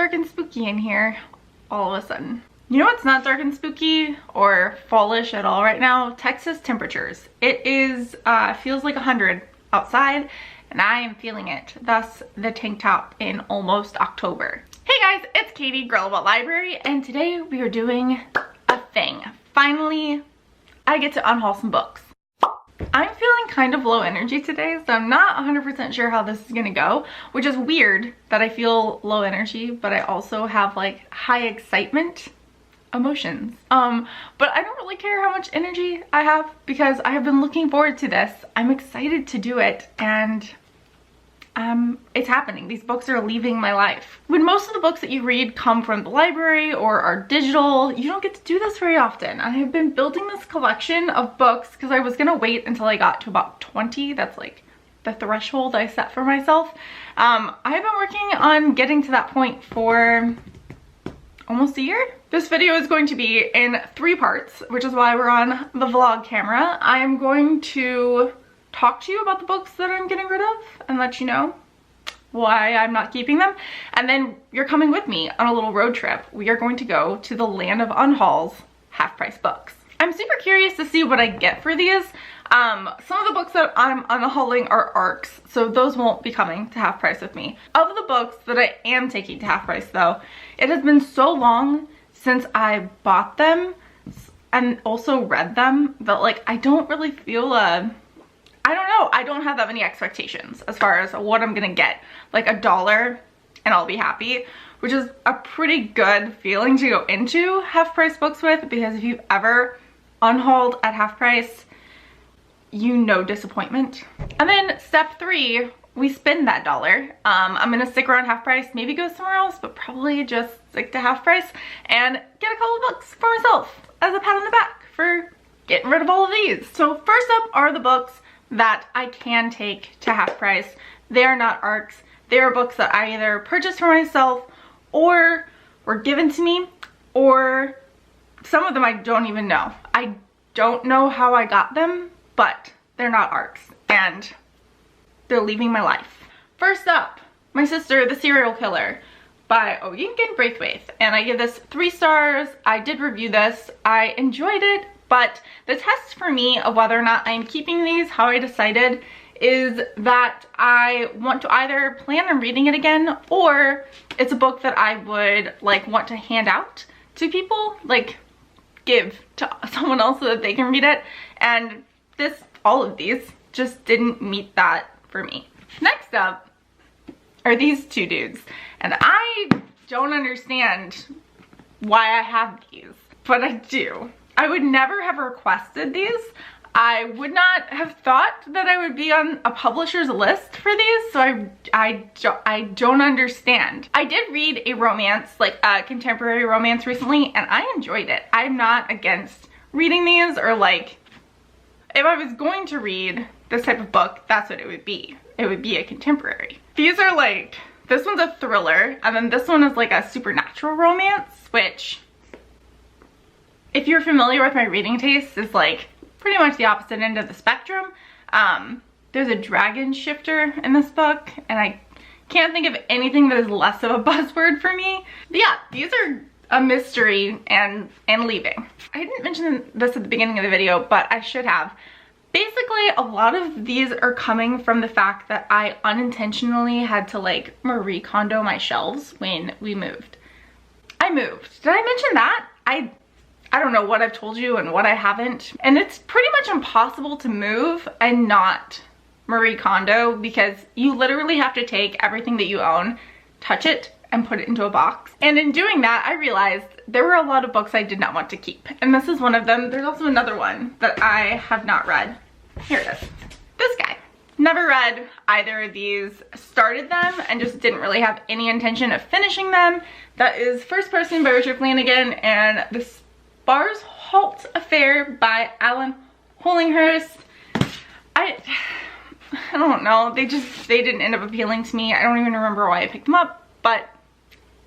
dark and spooky in here all of a sudden. You know what's not dark and spooky or fallish at all right now? Texas temperatures. It is, feels like 100 outside and I am feeling it. Thus the tank top in almost October. Hey guys, it's Katie, Girl About Library, and today we are doing a thing. Finally, I get to unhaul some books. I'm feeling kind of low energy today, so I'm not 100% sure how this is gonna go, which is weird that I feel low energy, but I also have like high excitement emotions. But I don't really care how much energy I have because I have been looking forward to this. I'm excited to do it, and it's happening. These books are leaving my life. When most of the books that you read come from the library or are digital, you don't get to do this very often. I have been building this collection of books because I was gonna wait until I got to about 20. That's like the threshold I set for myself. I have been working on getting to that point for almost a year. This video is going to be in 3 parts, which is why we're on the vlog camera. I am going to talk to you about the books that I'm getting rid of and let you know why I'm not keeping them. And then you're coming with me on a little road trip. We are going to go to the land of Unhaul's half-price books. I'm super curious to see what I get for these. Some of the books that I'm unhauling are ARCs, so those won't be coming to half price with me. Of the books that I am taking to half price though, it has been so long since I bought them and also read them that like I don't really feel I don't know, I don't have that many expectations as far as what I'm gonna get. Like $1 and I'll be happy, which is a pretty good feeling to go into half price books with, because if you've ever unhauled at half price, you know disappointment. And then step 3, we spend that $1. I'm gonna stick around half price, maybe go somewhere else, but probably just stick to half price and get a couple of books for myself as a pat on the back for getting rid of all of these. So first up are the books that I can take to half price. They are not ARCs. They are books that I either purchased for myself or were given to me, or some of them I don't even know. I don't know how I got them, but they're not ARCs and they're leaving my life. First up, My Sister, the Serial Killer by Oyinkan Braithwaite, and I give this 3 stars. I did review this. I enjoyed it, but the test for me of whether or not I'm keeping these, how I decided, is that I want to either plan on reading it again, or it's a book that I would like want to hand out to people, like give to someone else so that they can read it. And all of these just didn't meet that for me. Next up are these 2 dudes, and I don't understand why I have these, but I do. I would never have requested these. I would not have thought that I would be on a publisher's list for these, so I don't understand. I did read a romance, like a contemporary romance recently, and I enjoyed it. I'm not against reading these, or like, if I was going to read this type of book, that's what it would be. It would be a contemporary. These are like, this one's a thriller, and then this one is like a supernatural romance, which, if you're familiar with my reading taste, is like pretty much the opposite end of the spectrum. There's a dragon shifter in this book, and I can't think of anything that is less of a buzzword for me. But yeah, these are a mystery and leaving. I didn't mention this at the beginning of the video, but I should have. Basically, a lot of these are coming from the fact that I unintentionally had to like Marie Kondo my shelves when we moved. I moved. Did I mention that? I don't know what I've told you and what I haven't. And it's pretty much impossible to move and not Marie Kondo, because you literally have to take everything that you own, touch it, and put it into a box. And in doing that, I realized there were a lot of books I did not want to keep. And this is one of them. There's also another one that I have not read. Here it is. This guy. Never read either of these. Started them and just didn't really have any intention of finishing them. That is First Person by Richard Flanagan and The Sparse Halt Affair by Alan Hollinghurst. I don't know. They didn't end up appealing to me. I don't even remember why I picked them up, but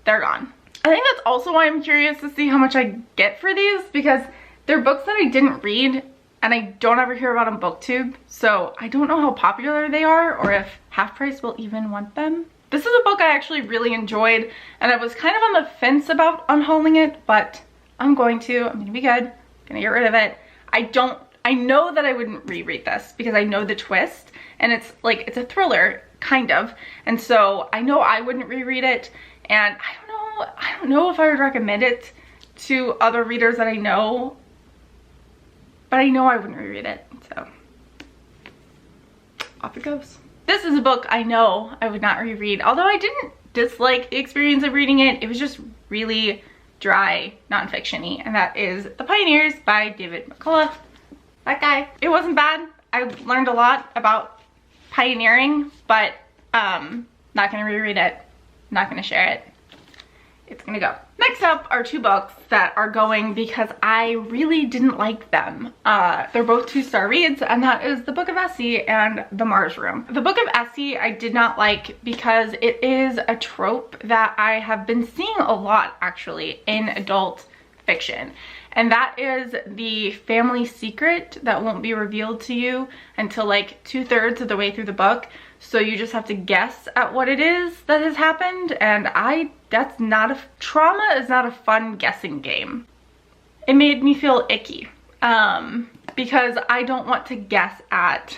they're gone. I think that's also why I'm curious to see how much I get for these, because they're books that I didn't read and I don't ever hear about on BookTube, so I don't know how popular they are or if Half Price will even want them. This is a book I actually really enjoyed, and I was kind of on the fence about unhauling it, but I'm going to be good. I'm gonna get rid of it. I know that I wouldn't reread this because I know the twist, and it's like, it's a thriller, kind of. And so I know I wouldn't reread it, and I don't know if I would recommend it to other readers that I know, but I know I wouldn't reread it, so off it goes. This is a book I know I would not reread, although I didn't dislike the experience of reading it. It was just really dry, nonfiction-y, and that is The Pioneers by David McCullough. That guy. It wasn't bad. I learned a lot about pioneering, but not gonna reread it, not gonna share it. It's gonna go. Next up are two books that are going because I really didn't like them. They're both 2-star reads, and that is The Book of Essie and The Marsh Room. The Book of Essie I did not like because it is a trope that I have been seeing a lot actually in adult fiction. And that is the family secret that won't be revealed to you until like 2/3 of the way through the book. So you just have to guess at what it is that has happened. And trauma is not a fun guessing game. It made me feel icky because I don't want to guess at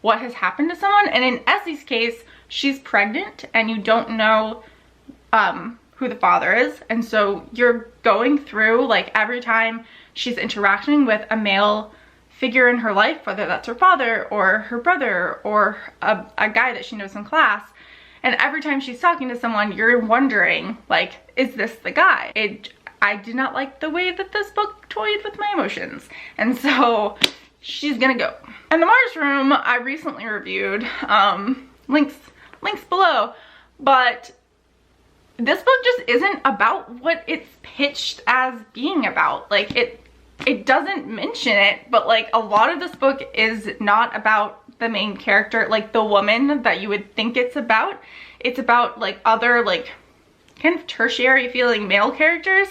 what has happened to someone. And in Essie's case, she's pregnant and you don't know who the father is, and so you're going through, like, every time she's interacting with a male figure in her life, whether that's her father or her brother or a guy that she knows in class, and every time she's talking to someone, you're wondering, like, is this the guy? I did not like the way that this book toyed with my emotions, and so she's gonna go. And The Marsh Room I recently reviewed, links below, but this book just isn't about what it's pitched as being about. Like, it doesn't mention it, but like a lot of this book is not about the main character, like the woman that you would think it's about. It's about like other, like, kind of tertiary feeling male characters,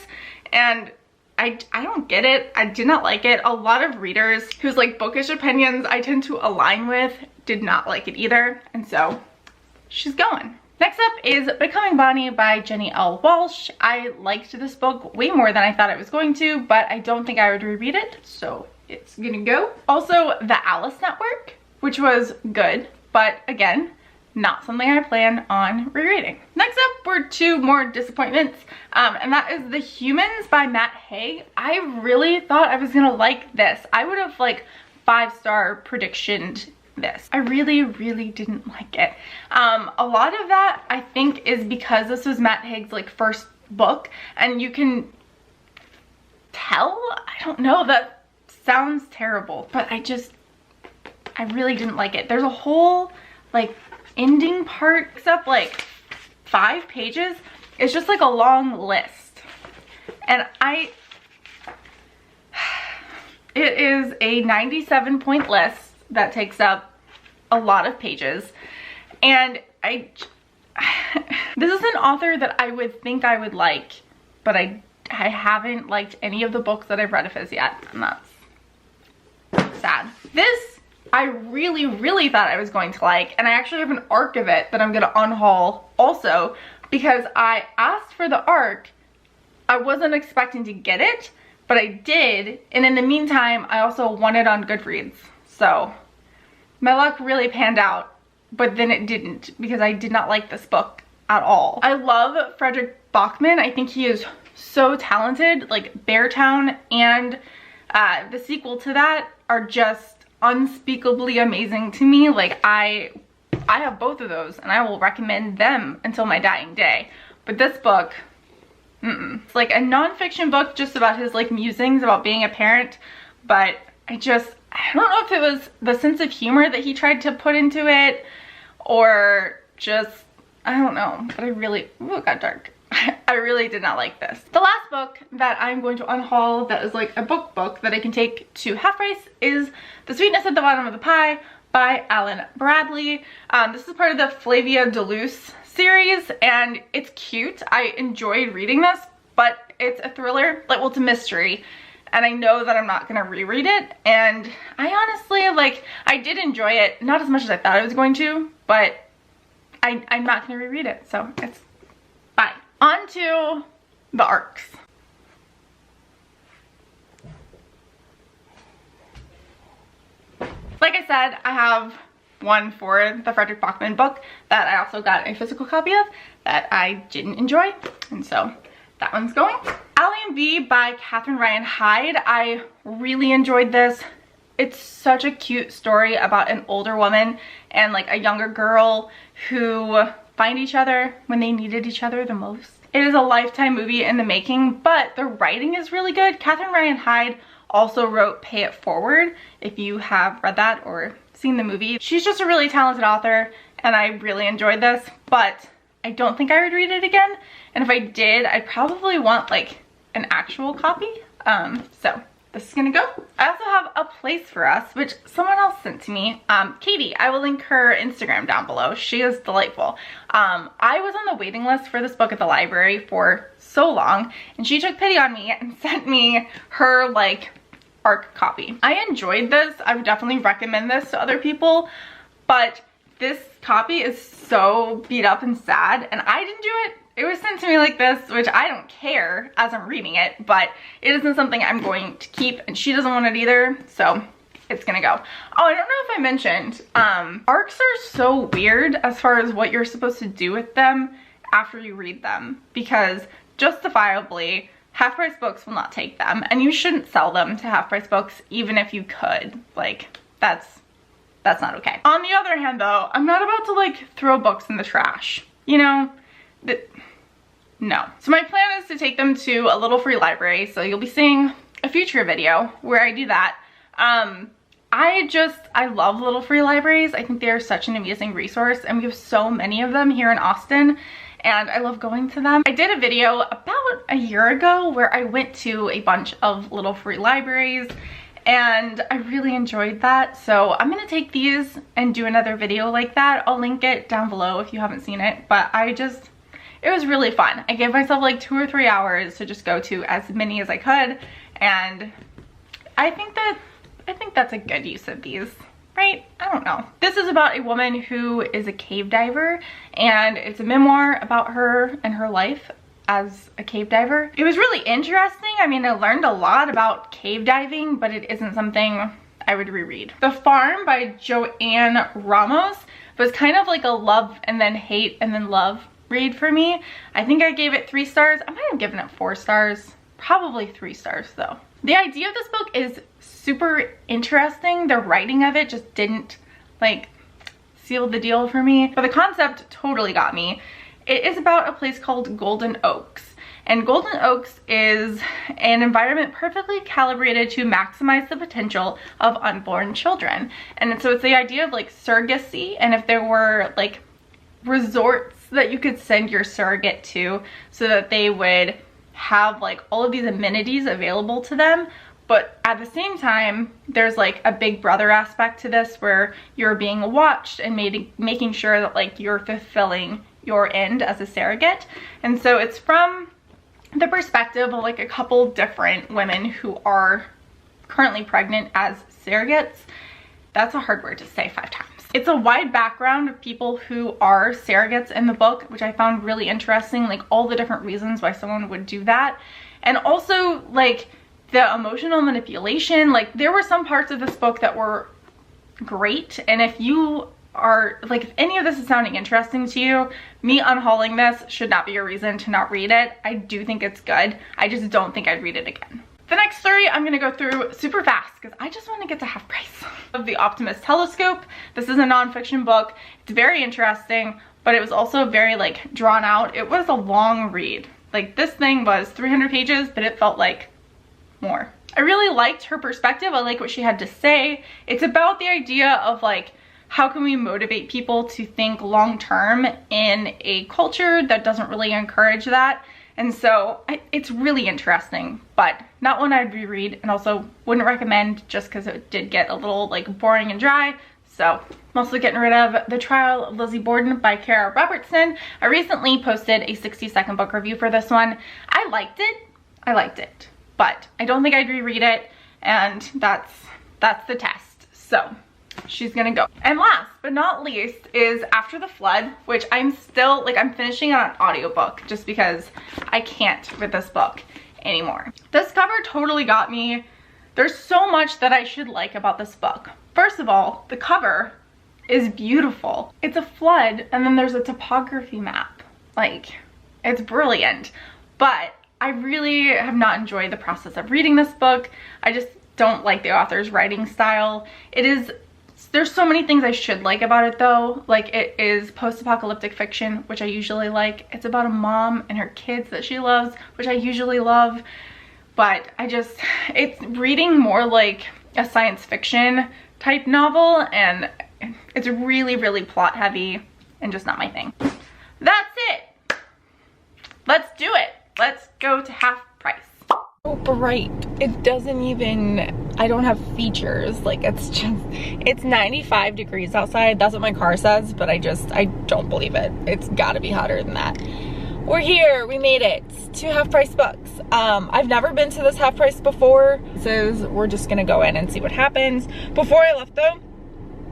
and I don't get it. I did not like it. A lot of readers whose like bookish opinions I tend to align with did not like it either, and so she's going. Next up is Becoming Bonnie by Jenny L. Walsh. I liked this book way more than I thought I was going to, but I don't think I would reread it, so it's gonna go. Also, The Alice Network, which was good, but again, not something I plan on rereading. Next up were two more disappointments, and that is The Humans by Matt Haig. I really thought I was gonna like this. I would have like 5-star predictioned this. I really didn't like it. A lot of that I think is because this was Matt Haig's like first book, and you can tell, I don't know, that sounds terrible, but I really didn't like it. There's a whole like ending part, except like 5 pages. It's just like a long list, and it is a 97-point list that takes up a lot of pages, and this is an author that I would think I would like, but I haven't liked any of the books that I've read of his yet, and that's sad. This I really thought I was going to like, and I actually have an arc of it that I'm gonna unhaul also, because I asked for the arc. I wasn't expecting to get it, but I did, and in the meantime I also won it on Goodreads, so my luck really panned out, but then it didn't, because I did not like this book at all. I love Frederic Bachman. I think he is so talented. Like, Beartown and the sequel to that are just unspeakably amazing to me. Like, I have both of those, and I will recommend them until my dying day. But this book, it's like a nonfiction book just about his like musings about being a parent, but I don't know if it was the sense of humor that he tried to put into it, or just, I don't know, but ooh, it got dark. I really did not like this. The last book that I'm going to unhaul that is like a book that I can take to half price is The Sweetness at the Bottom of the Pie by Alan Bradley. This is part of the Flavia Deluce series, and it's cute. I enjoyed reading this, but it's a thriller, like, well, it's a mystery. And I know that I'm not gonna reread it, and I honestly, like, I did enjoy it, not as much as I thought I was going to, but I'm not gonna reread it, so it's fine. On to the arcs. Like I said, I have one for the Frederic Backman book that I also got a physical copy of that I didn't enjoy, and so that one's going. Allie and B by Katherine and Hyde. I really enjoyed this. It's such a cute story about an older woman and like a younger girl who find each other when they needed each other the most. It is a Lifetime movie in the making, but the writing is really good. Katherine and Hyde also wrote Pay It Forward, if you have read that or seen the movie. She's just a really talented author, and I really enjoyed this, but I don't think I would read it again. And if I did, I'd probably want like an actual copy. So this is gonna go. I also have A Place for Us, which someone else sent to me. Katie, I will link her Instagram down below. She is delightful. I was on the waiting list for this book at the library for so long, and she took pity on me and sent me her like ARC copy. I enjoyed this. I would definitely recommend this to other people, but this copy is so beat up and sad, and I didn't do it. It was sent to me like this, which I don't care as I'm reading it, but it isn't something I'm going to keep, and she doesn't want it either, so it's gonna go. Oh, I don't know if I mentioned, ARCs are so weird as far as what you're supposed to do with them after you read them, because justifiably, half-price books will not take them, and you shouldn't sell them to half-price books even if you could. Like, that's not okay. On the other hand though, I'm not about to like throw books in the trash, you know? No. So my plan is to take them to a little free library, so you'll be seeing a future video where I do that. I love little free libraries. I think they're such an amazing resource, and we have so many of them here in Austin, and I love going to them. I did a video about a year ago where I went to a bunch of little free libraries, and I really enjoyed that. So I'm gonna take these and do another video like that. I'll link it down below if you haven't seen it, but it was really fun. I gave myself like 2 or 3 hours to just go to as many as I could, and I think that's a good use of these, right? I don't know. This is about a woman who is a cave diver, and it's a memoir about her and her life as a cave diver. It was really interesting. I mean, I learned a lot about cave diving, but it isn't something I would reread. The Farm by Joanne Ramos was kind of like a love and then hate and then love read for me. I think I gave it 3 stars. I might have given it 4 stars. Probably 3 stars though. The idea of this book is super interesting. The writing of it just didn't like seal the deal for me, but the concept totally got me. It is about a place called Golden Oaks, and Golden Oaks is an environment perfectly calibrated to maximize the potential of unborn children. And so it's the idea of like surrogacy, and if there were like resorts that you could send your surrogate to so that they would have like all of these amenities available to them, but at the same time there's like a big brother aspect to this where you're being watched and making sure that like you're fulfilling your end as a surrogate. And so it's from the perspective of like a couple different women who are currently pregnant as surrogates. That's a hard word to say 5 times. It's a wide background of people who are surrogates in the book, which I found really interesting, like all the different reasons why someone would do that. And also like the emotional manipulation. Like there were some parts of this book that were great, and if you are like, if any of this is sounding interesting to you, me unhauling this should not be a reason to not read it. I do think it's good. I just don't think I'd read it again. The next story I'm gonna go through super fast because I just want to get to half price. Of The Optimist Telescope. This is a nonfiction book. It's very interesting, but it was also very like drawn out. It was a long read. Like this thing was 300 pages, but it felt like more. I really liked her perspective. I like what she had to say. It's about the idea of like, how can we motivate people to think long-term in a culture that doesn't really encourage that? And so it's really interesting, but not one I'd reread, and also wouldn't recommend just because it did get a little like boring and dry. So I'm also getting rid of The Trial of Lizzie Borden by Kara Robertson. I recently posted a 60-second book review for this one. I liked it, but I don't think I'd reread it, and that's the test. So she's gonna go. And last but not least is After the Flood, which I'm still, like, I'm finishing on an audiobook just because I can't with this book anymore. This cover totally got me. There's so much that I should like about this book. First of all, the cover is beautiful. It's a flood and then there's a topography map. Like, it's brilliant. But I really have not enjoyed the process of reading this book. I just don't like the author's writing style. There's so many things I should like about it though. Like, it is post-apocalyptic fiction, which I usually like. It's about a mom and her kids that she loves, which I usually love. But it's reading more like a science fiction type novel, and it's really, really plot heavy and just not my thing. That's it. Let's do it. Let's go to half price. So bright. It doesn't even, I don't have features. Like, it's 95 degrees outside. That's what my car says, but I don't believe it. It's gotta be hotter than that. We're here, we made it to Half Price Books. I've never been to this Half Price before, so we're just gonna go in and see what happens. Before I left though,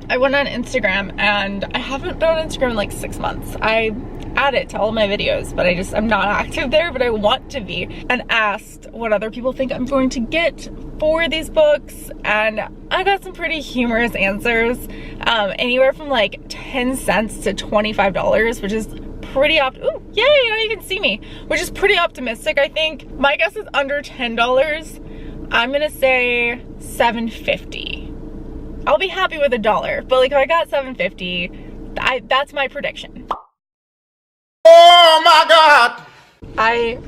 I went on Instagram, and I haven't been on Instagram in like 6 months. I add it to all of my videos, but I'm not active there, but I want to be, and asked what other people think I'm going to get for these books, and I got some pretty humorous answers. Anywhere from like 10 cents to $25, which is pretty ooh, yay, now you can see me, which is pretty optimistic. I think my guess is under $10. I'm gonna say $7.50. I'll be happy with $1, but like, if I got $7.50, that's my prediction. Oh my God! I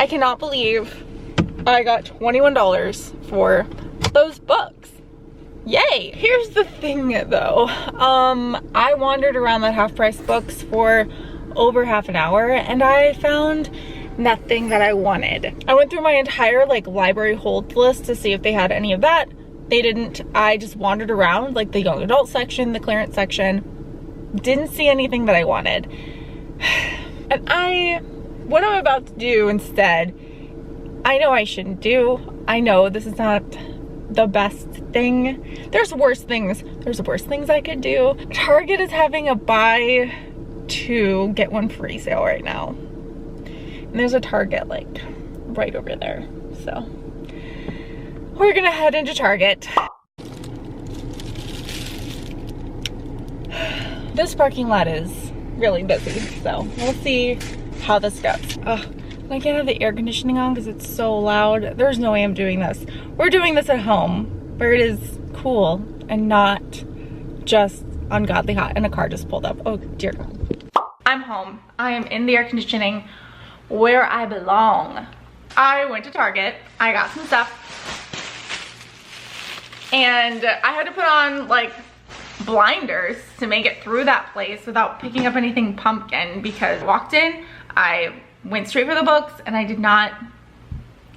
cannot believe I got $21 for those books. Yay! Here's the thing though, I wandered around that Half Price Books for over half an hour and I found nothing that I wanted. I went through my entire like library hold list to see if they had any of that. They didn't. I just wandered around like the young adult section, the clearance section, didn't see anything that I wanted. And what I'm about to do instead, I know I shouldn't do. I know this is not the best thing. There's worse things. There's worse things I could do. Target is having a buy 2 get 1 free sale right now. And there's a Target like right over there. So we're gonna head into Target. This parking lot is really busy, so we'll see how this goes. I can't have the air conditioning on because it's so loud. There's no way I'm doing this. We're doing this at home where it is cool and not just ungodly hot, and a car just pulled up. Oh dear God. I'm home. I am in the air conditioning where I belong. I went to Target. I got some stuff. And I had to put on like blinders to make it through that place without picking up anything pumpkin, because I walked in, I went straight for the books, and I did not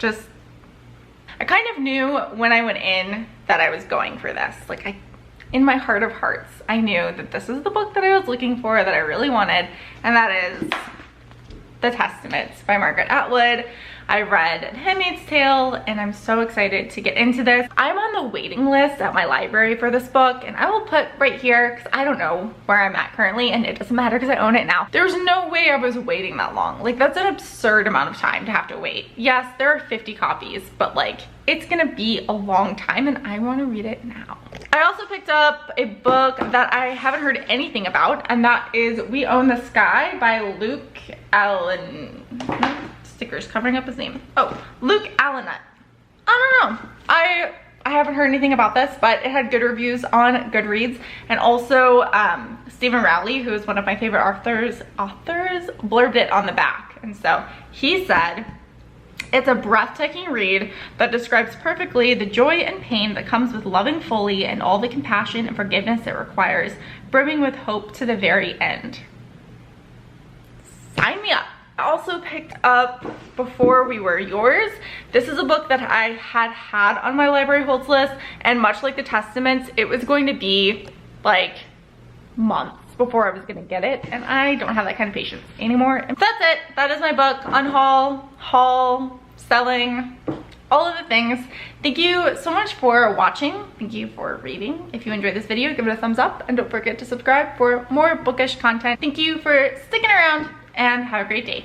I kind of knew when I went in that I was going for this. Like, in my heart of hearts, I knew that this is the book that I was looking for, that I really wanted, and that is The Testaments by Margaret Atwood. I read Handmaid's Tale, and I'm so excited to get into this. I'm on the waiting list at my library for this book, and I will put right here, because I don't know where I'm at currently, and it doesn't matter because I own it now. There's no way I was waiting that long. Like, that's an absurd amount of time to have to wait. Yes, there are 50 copies, but like, it's gonna be a long time, and I want to read it now. I also picked up a book that I haven't heard anything about, and that is We Own the Sky by Luke Allen. Stickers covering up his name. Oh, Luke Allenut. I don't know. I haven't heard anything about this, but it had good reviews on Goodreads, and also Stephen Rowley, who is one of my favorite authors, blurbed it on the back, and so he said, "It's a breathtaking read that describes perfectly the joy and pain that comes with loving fully and all the compassion and forgiveness it requires, brimming with hope to the very end." Sign me up. I also picked up Before We Were Yours. This is a book that I had on my library holds list, and much like The Testaments, it was going to be like months before I was gonna get it, and I don't have that kind of patience anymore. And that's it. That is my book. Unhaul, haul, selling, all of the things. Thank you so much for watching. Thank you for reading. If you enjoyed this video, give it a thumbs up and don't forget to subscribe for more bookish content. Thank you for sticking around and have a great day.